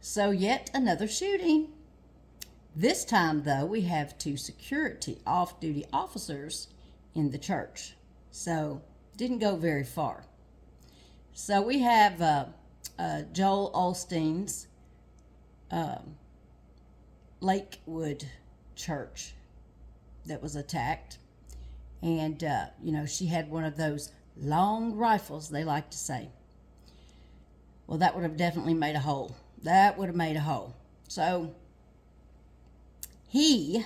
So, yet another shooting. This time, though, we have two security off duty officers in the church. So, didn't go very far. So, we have Joel Osteen's Lakewood church that was attacked. And, she had one of those long rifles, they like to say. Well, that would have definitely made a hole. That would have made a hole. So he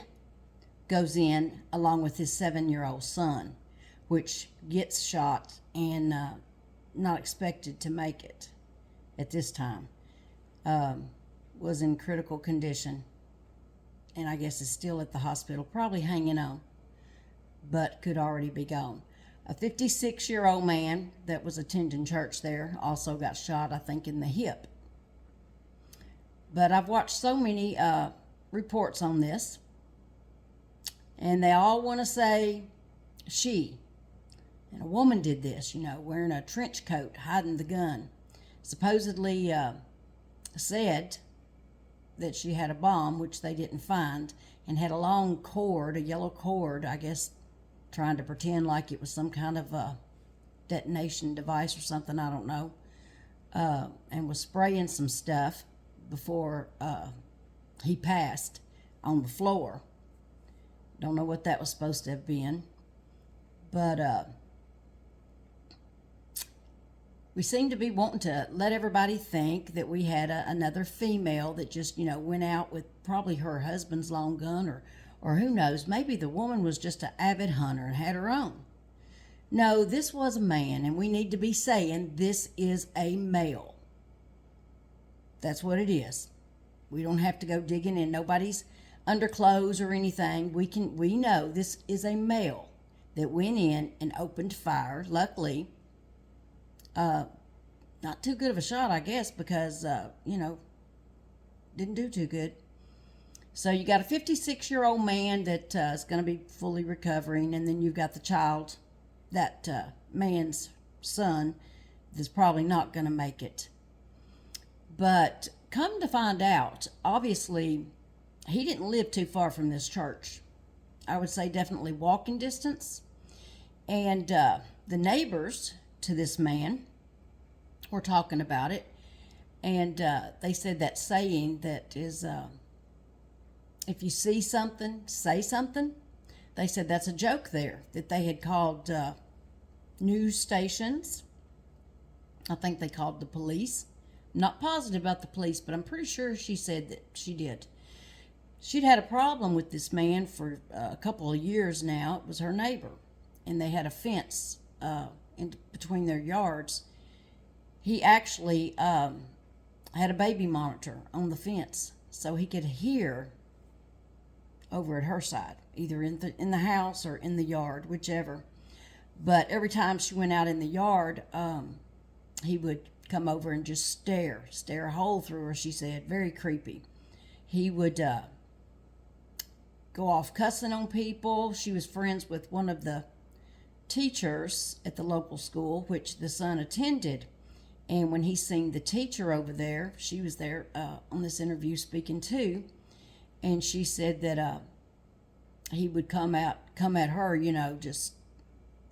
goes in along with his 7-year-old son, which gets shot and not expected to make it at this time. Was in critical condition, and I guess is still at the hospital, probably hanging on, but could already be gone. A 56-year-old man that was attending church there also got shot, I think, in the hip. But I've watched so many reports on this, and they all want to say she. And a woman did this, wearing a trench coat, hiding the gun. Supposedly said that she had a bomb, which they didn't find, and had a long cord, a yellow cord, I guess, trying to pretend like it was some kind of a detonation device or something, I don't know, and was spraying some stuff before he passed on the floor. Don't know what that was supposed to have been, but we seem to be wanting to let everybody think that we had another female that just, went out with probably her husband's long gun, or who knows, maybe the woman was just an avid hunter and had her own. No, this was a man, and we need to be saying this is a male. That's what it is. We don't have to go digging in nobody's underclothes or anything. We know this is a male that went in and opened fire. Luckily, not too good of a shot, I guess, because, didn't do too good. So you got a 56-year-old man that is going to be fully recovering, and then you've got the child, that man's son, that's probably not going to make it. But come to find out, obviously, he didn't live too far from this church. I would say definitely walking distance. And the neighbors to this man were talking about it. And they said that saying that is, if you see something, say something. They said that's a joke there, that they had called news stations. I think they called the police. I'm not positive about the police, but I'm pretty sure she said that she did. She'd had a problem with this man for a couple of years now. It was her neighbor, and they had a fence in between their yards. He actually had a baby monitor on the fence, so he could hear over at her side, either in the house or in the yard, whichever. But every time she went out in the yard, he would come over and just stare a hole through her, she said. Very creepy. He would go off cussing on people. She was friends with one of the teachers at the local school, which the son attended. And when he seen the teacher over there, she was there on this interview speaking too, and she said that he would come at her, just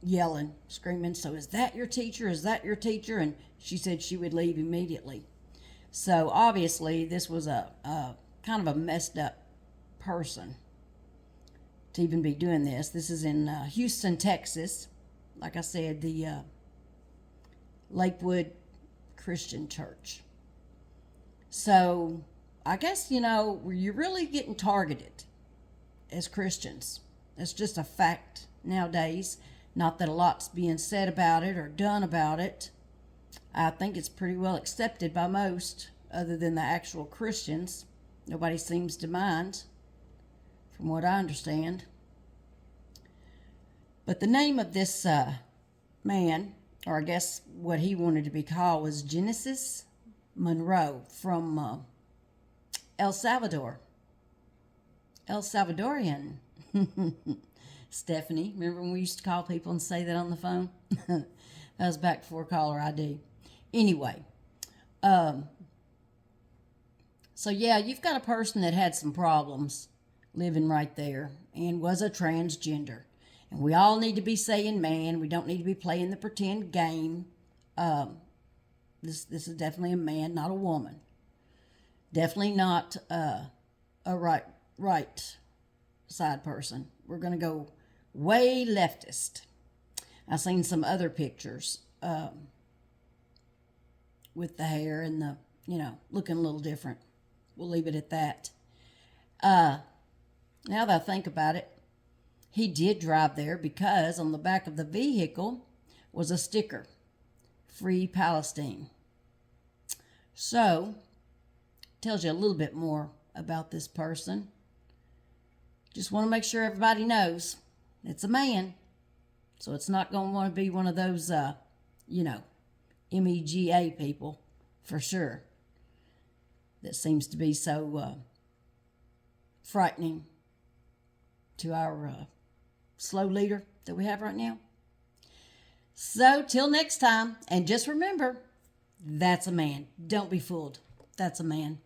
yelling, screaming, "So is that your teacher? Is that your teacher?" And she said she would leave immediately. So obviously this was a kind of a messed up person to even be doing this. This is in Houston, Texas. Like I said, the Lakewood Christian Church. So I guess, you're really getting targeted as Christians. It's just a fact nowadays. Not that a lot's being said about it or done about it. I think it's pretty well accepted by most, other than the actual Christians. Nobody seems to mind, from what I understand. But the name of this man, or I guess what he wanted to be called, was Genesis Monroe from El Salvador. El Salvadorian. Stephanie, remember when we used to call people and say that on the phone? That was back before caller ID. Anyway, So, yeah, you've got a person that had some problems living right there and was a transgender. And we all need to be saying man. We don't need to be playing the pretend game. This is definitely a man, not a woman. Definitely not a right side person. We're going to go way leftist. I've seen some other pictures with the hair and the, looking a little different. We'll leave it at that. Now that I think about it, he did drive there because on the back of the vehicle was a sticker, Free Palestine. So, tells you a little bit more about this person. Just want to make sure everybody knows it's a man. So it's not going to want to be one of those, MEGA people, for sure. That seems to be so frightening to our slow leader that we have right now. So, till next time, and just remember, that's a man. Don't be fooled. That's a man.